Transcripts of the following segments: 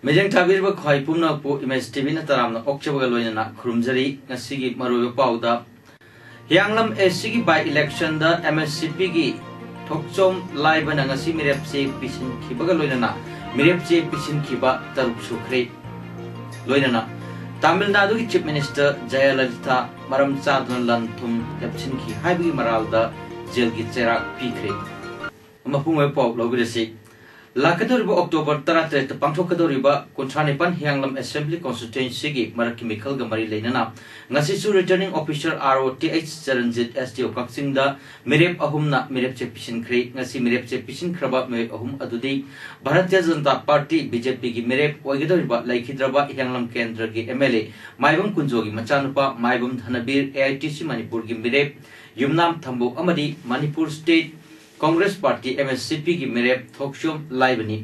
Mejang tabir ba khoi pumna po image TV na taramna okchabaga loina khurumjari ngasigi maroyo pauda Hianglam SC by election da MSCP gi thokchom live na ngasi mirepche pisin khibaga loina mirepche pisin khiba taruk sukhre loina Tamil Nadu ki Chief Minister Jayalalitha maram chadun lanthum yapchin khi haibi maralda jail gi cherak pikre mapungwe pau logirasi Lakadoriba October 13 pangthokadoriba Kunthanipan Hianglam Assembly Constituency gi Maraki Mikhal Gamari Leinana ngasisu returning officer ROTH Charanjit STO Kaksingda Mirep ahumna Mirep Chepisin Khre ngasi Mirep Chepisin Khraba me ahum adudi Bharatiya Janata Party BJP gi Mirep oigedoriba Laikhidraba Hianglam Kendra gi MLA Maibam Kunjo gi machanupa Maibam Dhanabir AITC Manipur gi Mirep Yumnam Thambu amadi Manipur State Congress Party MSCP की मेरे थोक्शोम लाइबनी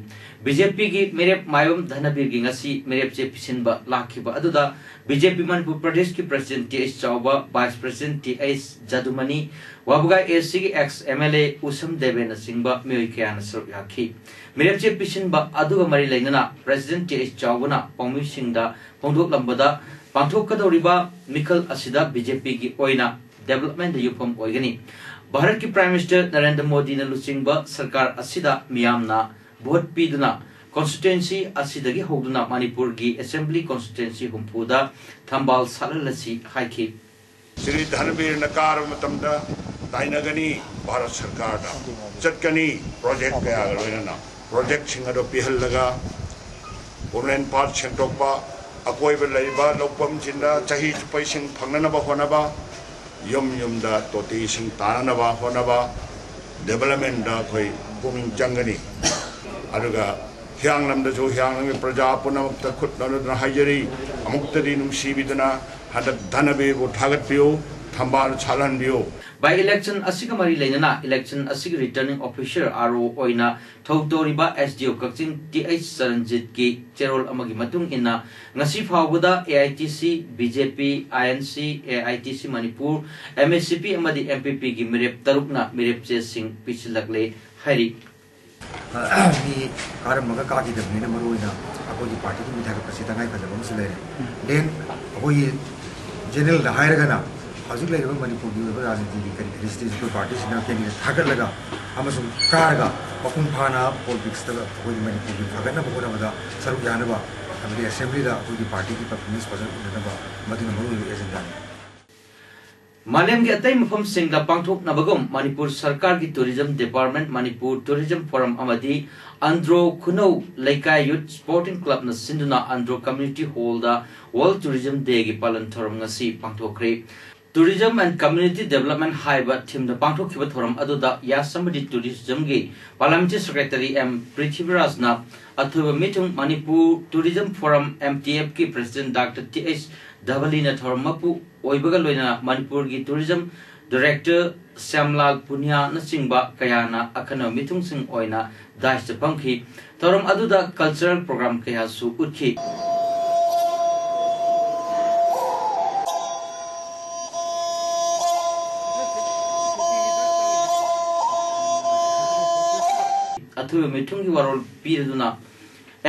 BJP की मेरे मायम धनबीर की ngasi मेरे चे पिसिनबा लाखिबा अदुदा BJP Manipur Pradesh की president TH Chaoba vice president TH Jadumani वाबुगा SC की एक्स MLA उसम देवेन सिंहबा मेय केयान सर याखी मेरे चे पिसिनबा अदुगा मरी लेनना प्रेसिडेंट TH चौबना पौमी सिंहदा पोंदोक लंबदा पांथोकदौरिबा मिखल असिदा BJP की ओइना डेवलपमेंट युफम ओइगनी भारत की प्राइम मिनिस्टर नरेंद्र मोदी ने लुचिंगबा सरकार असिदा मियामना वोट पीदुना कॉन्स्टिट्यूएंसी असिदगी होदुना मणिपुर की असेंबली कॉन्स्टिट्यूएंसी हुंपुदा थंबाल साललसी हाइखी श्री धनबीर नकार मतमदा ताइनगनी भारत सरकार दा चटकनी प्रोजेक्ट कया लोइना प्रोजेक्ट सिंगदो पिहलगा वुमेन पार्ट सेंटोपा अकोइबा लैबा लोपम जिंदा चाही पैसिंग फंगनबा होनबा Yum da toti sing tananaba honaba development da koi booming jangani aduga hianglam da jo hianglam praja punamukta khutna hajari amuktadi nungsibidana hadak dhanabe bo thagat pio thambal chalan bio by election asigamari leinana election asig returning officer RO oina thokdoriba SDO Kakching TH Saranjit ki cherol amagi matung inna ngasi phawbuda AITC BJP INC AITC Manipur MSCP amadi MPP gi mirep tarukna mirep che sing pichilakle hari ni karamaga ka gi dabni na maroina akoi party ki mitha ka pasita ngai phajabam sule then akoi general da hairagana Azul like Manipur, Rajanti, the parties now can tackle Laga, Amazon Karaga, Pakumpana, politics, the Manipur, Hagana Boda, Saruyanaba, and the assembly of the party, the Papunis was Madina Muru as in Ghana. Malem के अतई मफम सिंगला पांगथोक नबगम मणिपुर सरकार की tourism department Manipur tourism forum अमदी Andro Khunou Leikai youth sporting club न सिंधुना Andro community hall दा world tourism day की पालन थोरम ngasi पांगथोकरे Tourism and Community Development Haiba Team the Bangkok Kibathoram Aduda Yasamadi Tourism Gi Parliamentary Secretary M. Prithviraj Na Athuba Mitung Manipur Tourism Forum MTF Ki President Dr. T.H. Dhabalina Thormapu Oibaga Loina Manipur Gi Tourism Director Samlal Punya Nasingba Kayana Akano Mitung Sing Oina Dash the Punky Thoram Aduda Cultural Program Kayasu Utki अथुवे मिथुंगी वारोल पीरदुना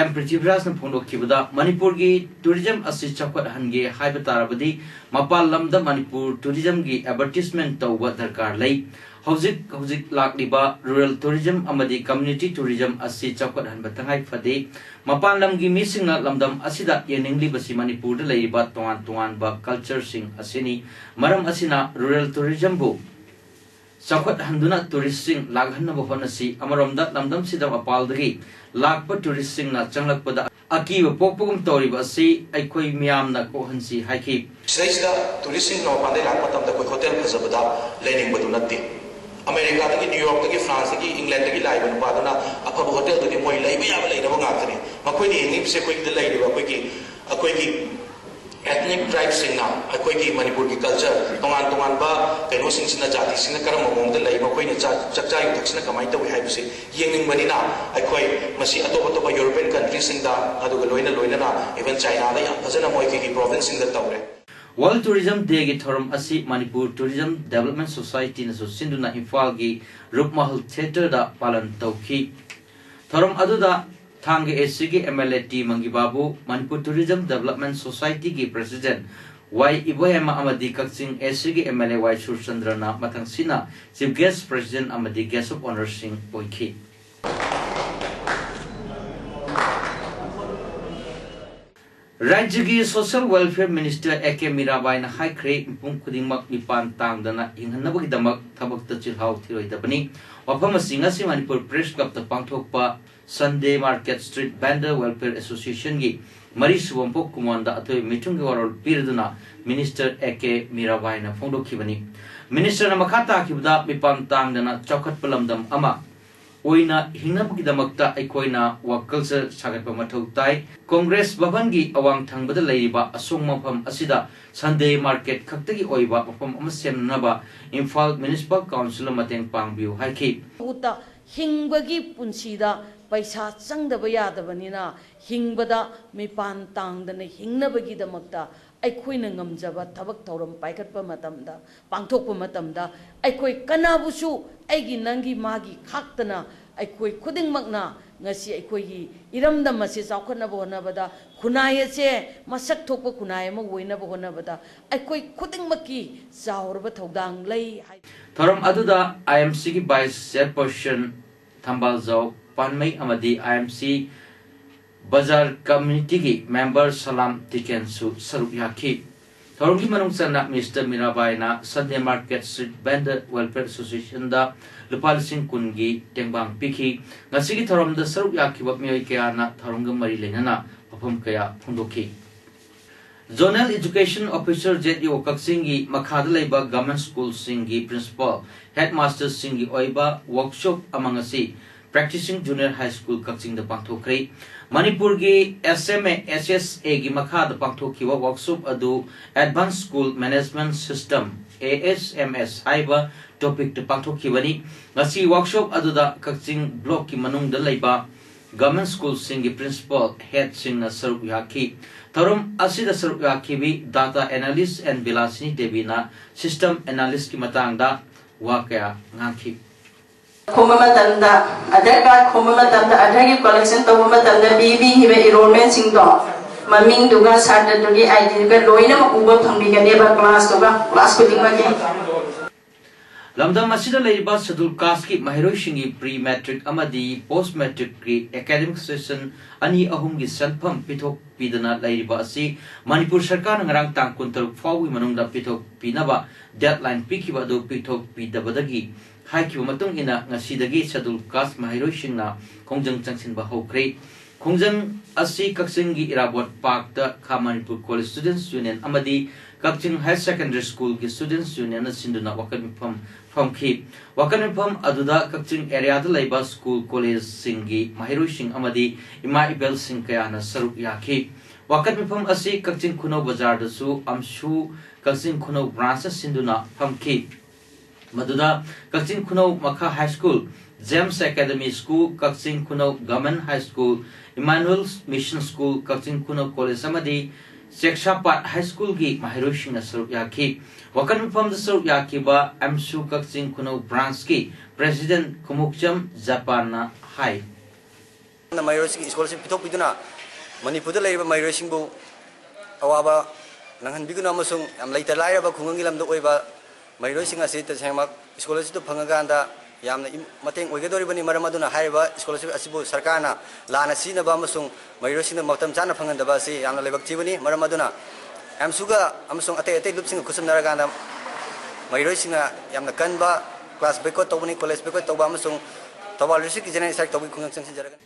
M Prithviraj न फोंडो किबदा मणिपुर की tourism असि चौकट हनगे हाइब तारबदी मपाल लमदा मणिपुर टूरिज्म की एडवर्टाइजमेंट तौबा दरकार लई हौजिक लाकलिबा रूरल टूरिज्म अमदी कम्युनिटी टूरिज्म असि चौकट हनबा तंगाई फदे मपाल लम की मिसिंगना लमदम असिदा येनिंगली बसी मणिपुर द लईबा तोवान बा कल्चर सिंग असिनी मरम असिना रूरल टूरिज्म बो Sakot handuna touristing laghan na bohonasi amaromda lamdam sidam apaldagi lagpa touristing na changlakpada akiba pokpogum toriba si aikoi miyam na kohansi haiki Saida touristing no pandai lang matam da koi hotel phajabada lening badu natti America tagi New York tagi France tagi England tagi lai ban padana apa hotel tagi moi lai ba ya lai na ngak tani makoi ni ngi se koi de lai ba koi ki ethnic tribes singna akoi gi manipur gi culture tongan tongan ba keno sing sina jati sing karam mong da lai makoi ni chakcha yu taksina kamai tawi hai bisi yengning manina akoi masi atop atop european countries sing da adu ga loina loina na even china da yam phajana moi gi province sing da tawre World Tourism Day gi thorum asi Manipur Tourism Development Society na so sinduna Imphal gi Rupmahal Theatre da palan tawki thorum aduda Thangge SCG MLA T Mangibabu Manipur Tourism Development Society gi President Y Iboyama amadi Kakching SCG MLA Y Surchandrana mathang sina Chief Guest President amadi Guest of Honor Singh Oiki Rajya Social Welfare Minister A.K. Mirabai na high crate impung kudingmak mipan tangdana inghanabagi damak thabak ta chilhaw thiroi dabani wafam singa si Manipur Press Club ta pangthokpa Sunday Market Street Vendor Welfare Association gi Mari Suwampok Kumanda atoi mitung gi warol pirduna Minister A.K. Mirabai na phongdokhibani Minister na makhata khibda mipan tangdana chokhat palamdam ama oina hingnabagi damakta aikoina wa culture sagatpa mathau tai Congress Bhavan gi awang thangbada leiba asong mafam asida Sunday Market khaktagi oiba mafam amasemnaba Imphal Municipal Council mateng pangbiu haiki uta hingbagi punsida paisa changdaba yadabanina hingbada mipan tangdana hingnabagi damakta ꯑꯩꯈꯣꯏꯅ ꯉꯝꯖꯕ ꯊꯕꯛ ꯊꯧꯔꯝ ꯄꯥꯏꯈꯠꯄ ꯃꯇꯝꯗ ꯄꯥꯡꯊꯣꯛꯄ ꯃꯇꯝꯗ ꯑꯩꯈꯣꯏ ꯀꯅꯥꯕꯨꯁꯨ ꯑꯩꯒꯤ ꯅꯪꯒꯤ ꯃꯥꯒꯤ ꯈꯥꯛꯇꯅ ꯑꯩꯈꯣꯏ ꯈꯨꯗꯤꯡꯃꯛꯅ ꯉꯁꯤ ꯑꯩꯈꯣꯏꯒꯤ ꯏꯔꯝꯗꯝ ꯑꯁꯤ ꯆꯥꯎꯈꯠꯅꯕ ꯍꯣꯠꯅꯕꯗ ꯈꯨꯟꯅꯥꯏ ꯑꯁꯤ ꯃꯁꯛ ꯊꯣꯛꯄ ꯈꯨꯟꯅꯥꯏ ꯑꯃ ꯑꯣꯏꯅꯕ ꯍꯣꯠꯅꯕꯗ ꯑꯩꯈꯣꯏ ꯈꯨꯗꯤꯡꯃꯛꯀꯤ ꯆꯥꯎꯔꯕ ꯊꯧꯗꯥꯡ ꯂꯩ ꯊꯧꯔꯝ ꯑꯗꯨꯗ IMC ꯒꯤ Vice Chairperson Thambaljau Panmei amadi IMC Bazar Community gi Member Salam Tiken su sarup yaki thorum gi manung chana Mr. Mirabai na Sunday Market Street Vendor Welfare Association da lupa lising kun gi tengbang pikhi ngasi gi thorum da sarup yaki ba mioi kaya na thorum ga mari lenana phapam kaya phungdoki Zonal Education Officer ZEO Kaksing gi makhada leiba government school sing gi principal headmaster sing gi oiba workshop among asi Practicing Junior High School Kaksing da pangthokre Manipur gi SMA SSA gi makhada pangthokhiwa workshop adu Advanced School Management System ASMS haiba topic ta pangthokhiwani ngasi workshop adu da Kaksing block ki manung da leiba government school sing gi principal head sing na sarup yaki thorum asida sarup yaki bi data analyst and Bilasini Devi na system analyst ki matang da wa kaya ngakhi Khoma matanda Aadhaar card khoma matanda Aadhaar ki collection tawba matanda BB hibe enrollment sing do maming duga sarta dugi ID duga loina ma uba phangbi ga neba class ko dingma ge Lamdam asida leiba schedule caste ki mahiroi singi pre matric amadi post matric ki academic session ani ahum gi sanpham pithok pidana leiba asi Manipur sarkar ngarang tang kuntar fawi manungda pithok pinaba deadline pikiba do pithok pidabadagi Haikiba matung ina ngasidagi schedule caste mahiroi singna kongjang changsinba hokre kongjang asi Kaksing gi Irabot Park da Manipur College Students Union amadi Kaksing High Secondary School gi Students Union sinduna wakan from ki wakan aduda Kaksing area da leiba school college singi mahiroi sing amadi ima ibel sing kaya na sarup yaki wakan asi Kaksing Khunau Bazar da su amshu Kaksing Khunau branch sinduna ki Maduda Kaksing Khunau Makha High School, James Academy School, Kaksing Khunau Government High School, Emmanuel Mission School, Kaksing Khunau College Samadi, Sekshapat High School gi Mahiroshin Sarup Yaki. Wakan from the Sarup Yaki ba Amsu Kaksing Khunau Branch ki President Kumukcham Japana High. Na Mahiroshin scholarship pitok piduna Manipur da leiba Mahiroshin bu awaba nanghan biguna amasung am laita laira ba khungangi lamda oiba Mahirosing asi tasengmak scholarship phangaganda yamna mateng oigadoribani maramaduna haiba scholarship asibu sarkarna lana sina ba amasung Mahirosing da matam chana phangandaba si yamna lebak thibani maramaduna amsuga amasung ate lupsing kusumnaraganda Mahirosing yamna kanba class boycott tawbani college boycott tawba amasung tawal risik general sak tawbi khungang changsin jaragan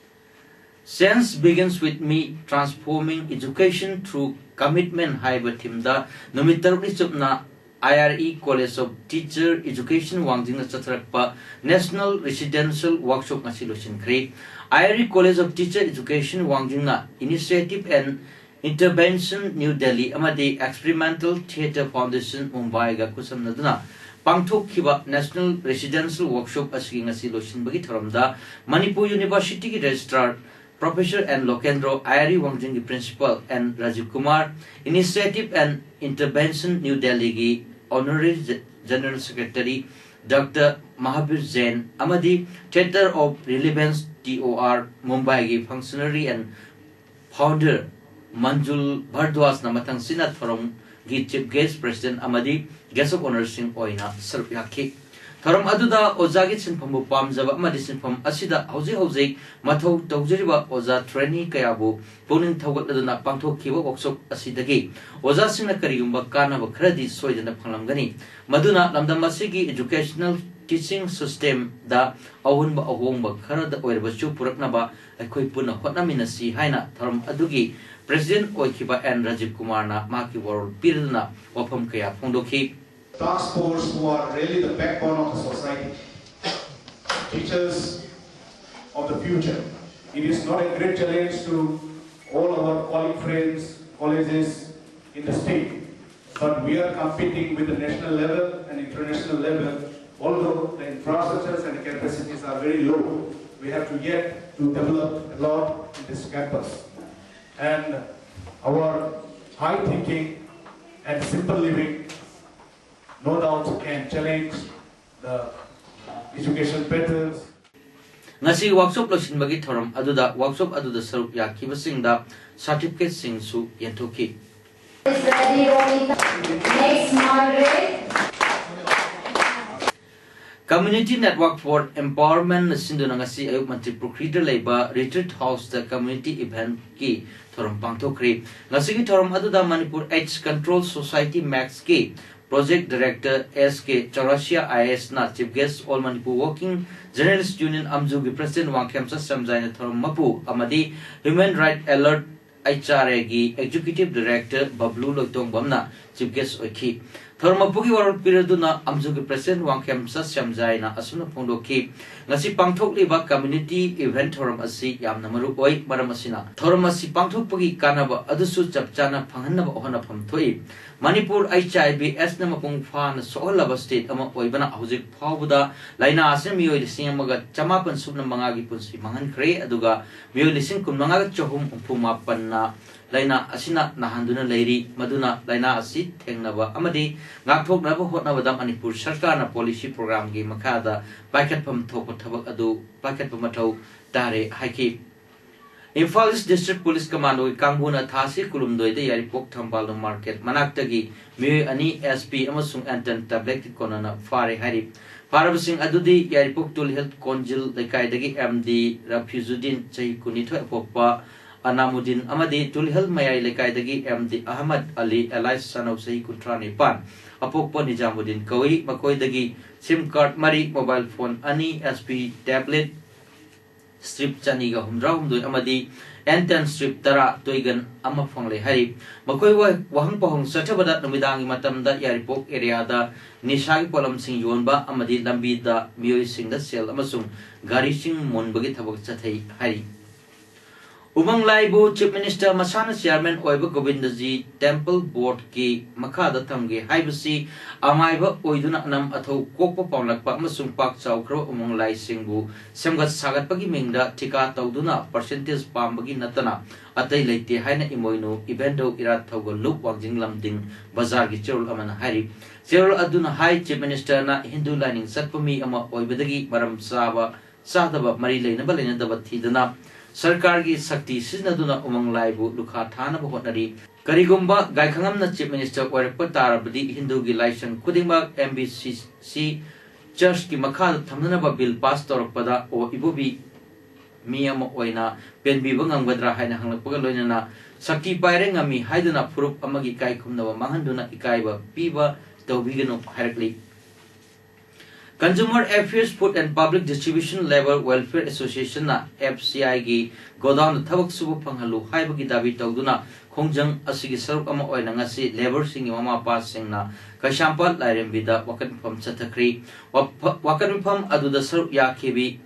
Science begins with me transforming education through commitment haiba thimda numitarbi chupna IRE College of Teacher Education Wangjing Chatrakpa National Residential Workshop Nasilusin Kre IRE College of Teacher Education Wangjing na Initiative and Intervention New Delhi amadi Experimental Theatre Foundation Mumbai ga kusamnaduna Pangthok kiba National Residential Workshop asigi ngasi losinbagi thoramda Manipur University ki Registrar Professor and Lokendro Ayari Wangjing ki Principal and Rajiv Kumar Initiative and Intervention New Delhi ki Honorary General Secretary Dr. Mahabir Jain amadi Theatre of Relevance TOR Mumbai ki Functionary and Founder Manjul Bhardwaj namatang sinat forum gi Chief Guest President amadi Guest of Honor sing oina sarp yakhi Tharam aduda oza gi sinphambu pamjaba amadi sinpham asida hauji mathau tawjariba oza trainee kayabu puning thawgatladuna pangthokkiba workshop asidagi oza singna karigumba kanaba khradi soidana phanglamgani maduna lamdam asigi educational teaching system da ahunba ahongba kharada oirbachu puraknaba aikoi puna hotnaminasi haina tharam adugi President Oikiba and Rajiv Kumar na maki world pirduna wafam kaya phongdokhi task force who are really the backbone of the society, teachers of the future. It is not a great challenge to all our colleague friends, colleges in the state, but we are competing with the national level and international level. Although the infrastructures and the capacities are very low, we have to yet to develop a lot in this campus. And our high thinking and simple living no doubt can challenge the education patterns. Ngasi workshop losinbagi thoram aduda workshop aduda sarup yakibasingda certificate singsu yenthoki. Next Margaret. Community Network for Empowerment Sinduna ngasi ayuk mantri Prokrita Leba Retreat House the community event ki thoram pangthokri ngasi ki thoram aduda Manipur AIDS Control Society Max ki Project Director SK Chaurasia IS na Chief Guest All Manipur Working Journalist Union Amjugi President Wangkhemsa Samjaina thoram mapu amadi Human Right Alert HRA gi Executive Director Bablu Loitong Bamna Chief Guest oiki Thormapugi World Piraduna Amjugi President Wangkhemsa Samjaina asuna phongdokhi ngasi pangthokliba community event thoram asi yamna maru oi maram asina thoram asi pangthokpagi kanaba adusu chapchana phanghanaba ohana phamthoi Manipur HIV S na mapung fan sohlaba state ama oibana hojik phawbuda laina ase mioi lising amaga chamapan subna mangagi punsi mangan khre aduga mioi lising kun mangaga chohum umpuma panna laina asina nahanduna leiri maduna laina asi thengnaba amadi ngakthoknaba hotnabada Manipur sarkar na policy program gi makhada paikatpam thokpa thabak adu paikatpa mathau tare haiki Imphal East District Police Commando Kanguna Thasi Kulumdoi de Yaripok Thambal Market Manaktagi Mui Ani SP Amasung Anton Tablet Konana Fare Hari Parabasing Adudi Yaripok Tul Health Conjil Lekaidagi MD Rafizudin Chahi Kunitho Popa Anamudin Amadi Tul Health Mayai Lekaidagi MD Ahmad Ali Elias Son of Sahi Kuntrani Pan Apokpa Nijamudin Kawi Makoidagi SIM card Mari mobile phone Ani SP tablet strip chaniga humdra humdoi amadi enten strip tara toigan ama phangle hari makoi wahang pahong sathabada numidangi matamda yaripok area da nishagi polam sing yonba amadi lambi da mioi sing da sel amasung gari sing monbagi thabak chathai hari Umang Laibu Chief Minister Masana Chairman Oiba Govindaji Temple Board ki Makada Thamge Haibasi Amaiba Oiduna Nam Atho Kokpa Paulakpa Masung Pak Chaukro Umang Lai Singbu Semgat Sagatpagi Mingda Tika Tauduna Percentage Pambagi Natana Atai Leite Haina Imoinu Evento Irat Thogo Lup Wangjing Lamding Bazar gi Cherul Amana Hari Cherul Aduna Hai Chief Minister na Hindu Lining Satpami Ama Oibadagi Maram Saba Sadaba Mari Lainaba Lainadaba Thidana Sarkar gi Sakti Siznaduna Umang Laibu Lukha Thana Hotnari Karigumba Gaikhangam na Chief Minister Oirpa Tarabadi Hindu gi Laisang Kudingba MBCC Church ki Makha Thamnaba Bill pass Torpada o Ibubi Miyama Oina Penbi Bangamgadra Haina Hanglakpaga Loinana Sakti Paireng Ami Haiduna Purup Amagi Kaikumnava Mahanduna Ikaiba Piba Tawbigano Harakli Consumer Affairs Food and Public Distribution Labor Welfare Association na FCI gi godown thabak subu phanghalu haibagi dabi tawduna khongjang asigi saruk ama oina ngasi labor singi mama pa singna kashampal lairembida wakan pham chathakri wakan pham aduda saruk yakhibi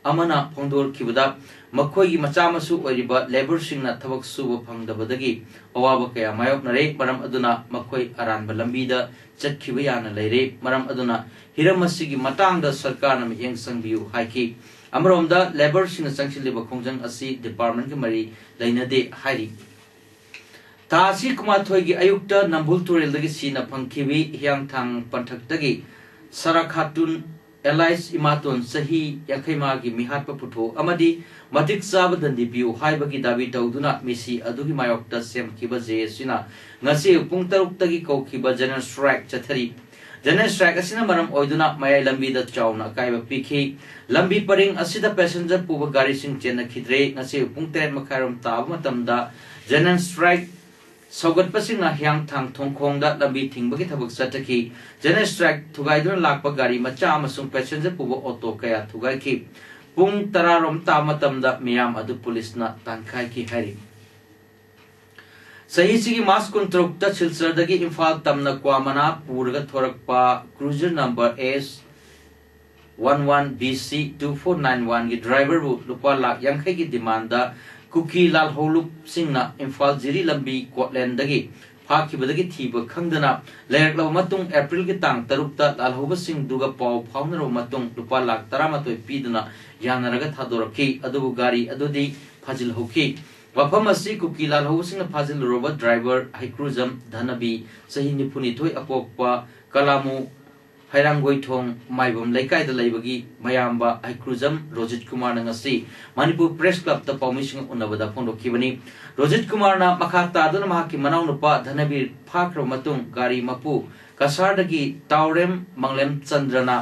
amana phongdor kibada मखोई मचा मसु ओरिबा labour सिंगना थबक सुब फंगदबदगी अवाब कया मायोकनरे मरम अदुना मखोई अरानबा लंबीदा चटखिबा याना लैरे मरम अदुना Hiram असिगी मतांगदा सरकारना मियेंग संगबियु हाइकी अमरोमदा labour सिंगना संगसिलिबा खोंजंग असि department के मरी लैनदे हाइरी तासी कुमाथोई अयुक्ता नंबुल तुरेलदगी सीना फंखिबी हियांगथांग पंथकदगी सराखातुन एलाइस इमातोन सही यखैमा की मिहात्प पुथो अमदी मतिक साब दंदी पियु हाइबगी दाबी तौदुना मिसी अदुगी मायोक्ता सेमखिबा जेसिना ngasi pung taruk tagi kौखिबा जनरल स्ट्राइक चथरी जनरल स्ट्राइक असिना मरम ओइदुना मयाई लंबी द चाउना काइबा पिखि लंबी परिंग असिदा पैसेंजर पुबा गाड़ी सिंग चेना खिद्रे ngasi pung 3 मखारम ताब मतमदा जनरल स्ट्राइक सौगत पसिंगना हियांगथांग थोंखोंगदा लंबी थिंगबगी थबक सटकी जनरल स्ट्राइक थुगाइदुना लाकपा गाड़ी मचा अमसुंग पैसेंजर पुबा ऑटो कया थुगाइखि पुंग 10 रोम ता मतमदा मियाम अदु पुलिसना तानखाई की हरि सही सिगी मास कुंत्रुक्ता सिलसरदगी इम्फाल तमना क्वामना पूरगा थोरकपा क्रूजर नंबर S11 BC 2491 की ड्राइवर बु लुपा लाख यांखै की डिमांड कुकी लाल होलुप सिंगना इम्फाल जिरी लंबी कोटलैंडगी फाखिबदगी थीब खंगदना लेरकलब मतुंग अप्रैल की तांग तरुक्ता लाल होब सिंग दुगा पाव फाउनरो मतुंग लुपा लाख 13 पीदना यानरगा थादोरखी अदुबु गाड़ी अदुदी फाजिल होखी वफम असी कुकी लाल होब सिंग फाजिल रोबा ड्राइवर हाइक्रूजम धनबी सही निपुनिथोय अपोकपा कलामु हैरांगोई थोंग माइबम लेकाइदा लैबगी मयाम्बा हाइक्रूजम रोजित कुमार नंगसी मणिपुर प्रेस क्लब ता पॉमिशिंग उन्नबदा फोंडोखिबनी रोजित कुमार ना मखा तादुना महाकी मनाउ नुपा धनबी फाख्रो मतुंग गाड़ी मपु कसारदगी तावरेम मंगलेम चंद्रना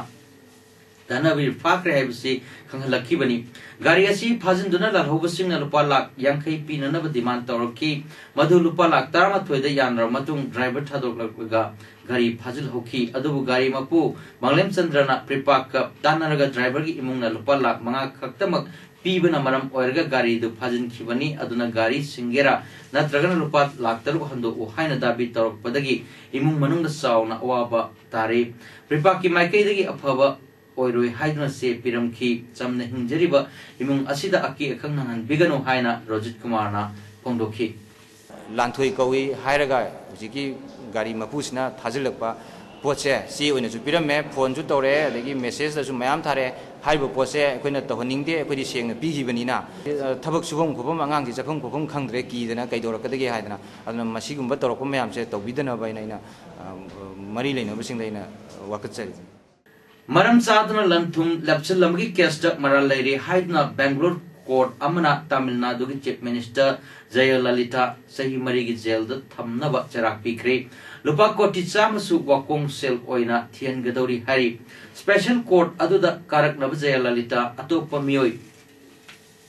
धनबी फाख्रे हैबसी खंगलखिबनी गाड़ी असी फाजिनदुना लालहोबसिंग लुपा लाख यांखै पीननब डिमांड तौरखी मधु लुपा लाख 13 दा यानर मतुंग ड्राइवर थादोकलगा गाड़ी फाजिल होखी अदुबु गाड़ी मपु मंगलेम चंद्रना प्रिपाक तानरगा ड्राइवर की इमुंगना लुपा लाख 5 खक्तमक पीबना मरम ओरगा गाड़ी दु फाजिन खिबनी अदुना गाड़ी सिंगेरा नत्रगना लुपा लाख 3 हंदो हाइना दाबी तौरकपदगी इमुंग मनुंग साउना अवाबा तारे प्रिपाक की माइकैदगी अफबा ओइरोय हाइदना से पिरमखी चमने हिंजरिबा इमुंग असिदा अकी अखंग नहन बिगनो हाइना रोजित कुमारना फोंडोखी लांथोई कौई हाइरगा हुजिकी गाड़ी मपुसना थाजिलकपा पोचे सी ओइनसु पिरमे फोनसु तौरे अदगी मेसेजदसु मयाम थारे हाइबो पोचे अखोइना तहनिंगदे अखोइदि सेंगना पिगिबनिना थबक सुबम खुबम आंगांगि जफम खुबम खंगद्रे कीदना कैदोरकदगी हाइदना अदना मसिगुंबा तौरको मयामसे तौबिदना बाइना मरी लेनबसिंगदैना वाकचरि मरम साधना लंथुम लपसल लमगी केस्ट मरल लेरी हाइदना बेंगलोर कोर्ट अमना तमिलनाडु की चीफ मिनिस्टर जयललिता सही मरी की जेल द थमनबा चराक पिखरे लुपा कोटी चामसु वाकोंग सेल ओइना थियनगदौरी हरि स्पेशल कोर्ट अदुदा कारकनब जयललिता अतोप मियोय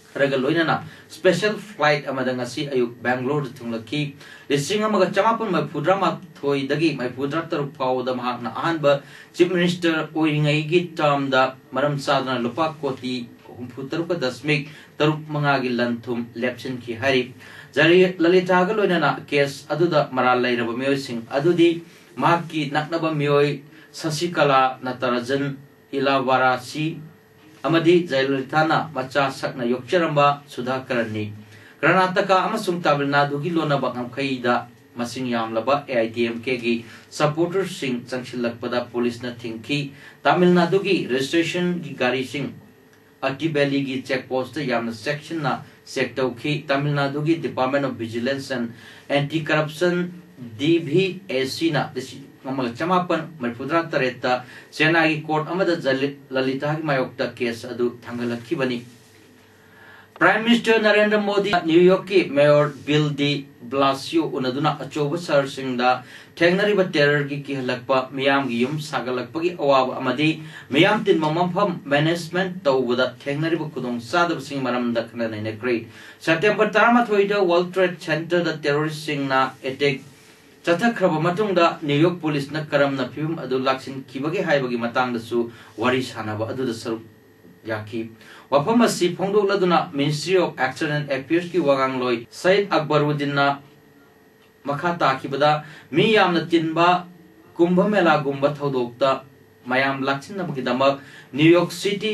खरगा लोइनाना स्पेशल फ्लाइट अमदंगसी अयुक बेंगलोर थुंगलखी लिसिंग अमगा चमापन मैफुद्रामा थोइदगी मैफुद्रा तरुक फावदा महाकना अहानबा चीफ मिनिस्टर ओइरिंगै की टर्म दा मरम साधना लुपा कोटी 37.5 मंगागी लंथुम लेप्शन की हरि जरी ललिता लोइनाना केस अदुदा मराल लैरब मियोइसिंग अदुदी माकी नकनबा मियोइ शशिकला नतरजन इलावारासी अमदी जयललिताना मचा सकना योक्चरंबा सुधाकरनी कर्नाटका अमसुंग तमिलनाडु की लोनबा ngमखैदा मसिंग यामलबा AITMK की सपोर्टर सिंह चंगसिलकपदा पुलिस न थिंकी तमिलनाडु की रजिस्ट्रेशन की गाड़ी सिंह अटिबेली की चेक पोस्ट यामन सेक्शन ना सेक्टौखी तमिलनाडु की department of vigilance and anti corruption DVAC ना ममल चमापन मरफुद्रा तरेता सेना की कोर्ट अमद ललिता की मायोक्ता केस अदु थंगलखिबनी prime minister Narendra Modi New York की मेयर बिल डी ब्लासियो उनदुना अचोब सरसिंगदा थेंगनरिबा टेरर की किहलकपा मियाम की युम सागलकपगी अवाब अमदी मियाम तिन ममफम मैनेजमेंट तौबदा थेंगनरिबा खुदोंग सादब सिंग मरम दखना नैनक्रे सेप्टेम्बर 13 दा वर्ल्ड ट्रेड सेंटर दा टेररिस्ट सिंगना अटैक चथखरबा मतुंगदा न्यूयॉर्क पुलिस न करमना फिल्म अदु लाक्सिन किबगे हाइबगी मतंगदसु वारी सानाबा अदुदा सरुप याकी वफम असि फोंदोलदुना ministry of action and affairs की वागांगलोय सईद अकबरुद्दीन मखा ताखिबदा मी यामना तिनबा कुंभ मेला गुंबा थौदोक्ता मयाम लाक्सिनबगी दमक न्यूयॉर्क सिटी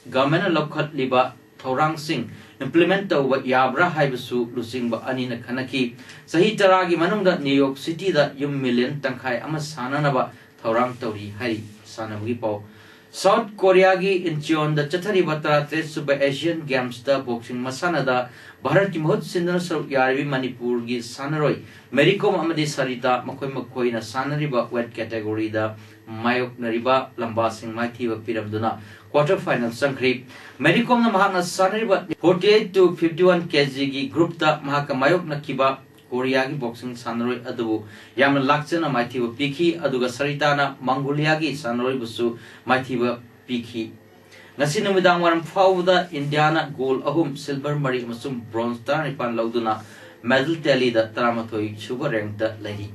गवर्नमेंट लखतलिबा थौरांग सिंह implement tauba yabra haibasu lusingba anina khanaki sahi taragi manungda New York City da yum million tangkhai ama sananaba thorang tauri hari sanamgi pau South Korea gi Incheon da chathari batra tre Super Asian Games da boxing masana da Bharat ki mahut sindana saruk yarbi Manipur gi sanaroi Mary Kom amadi Sarita makoi na sanariba wet category da mayok nariba lamba sing maithi ba piramduna quarter final sangkhri Mary Kom na mahakna sanariba 48 to 51 kg gi group da mahaka mayok na kiba Korea ki boxing sanaroi adu yam lakchana maithi ba pikhi aduga Sarita na Mongolia gi sanaroi busu maithi ba pikhi ngasi numidang waram fawda Indiana gold ahum silver mari amasum bronze tar nipan lauduna medal tally da taramathoi sugar rank da lari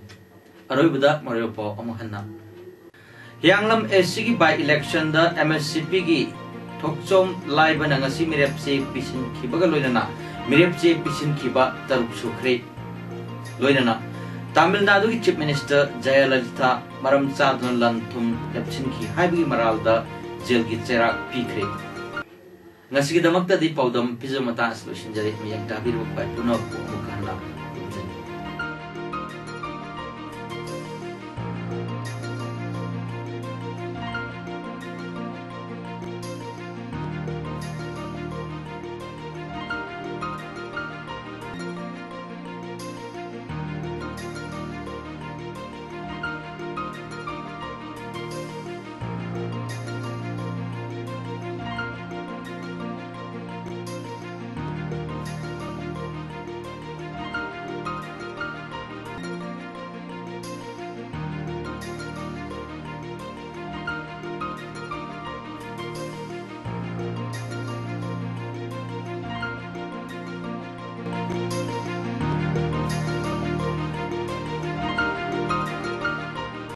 aroibada maropo amuhanna Yanglam SC ki by election da MSCP gi thokchom laiba na ngasi mirepche pisin khibaga loinana mirepche pisin khiba taruk sukhre loinana Tamil Nadu ki chief minister Jayalalitha maram chadun lanthum yapchin ki haibi maral da jail ki cherak pikre ngasi ki damakta di paudam pizamata solution jare mi yak dabir ba puno ko mukhanna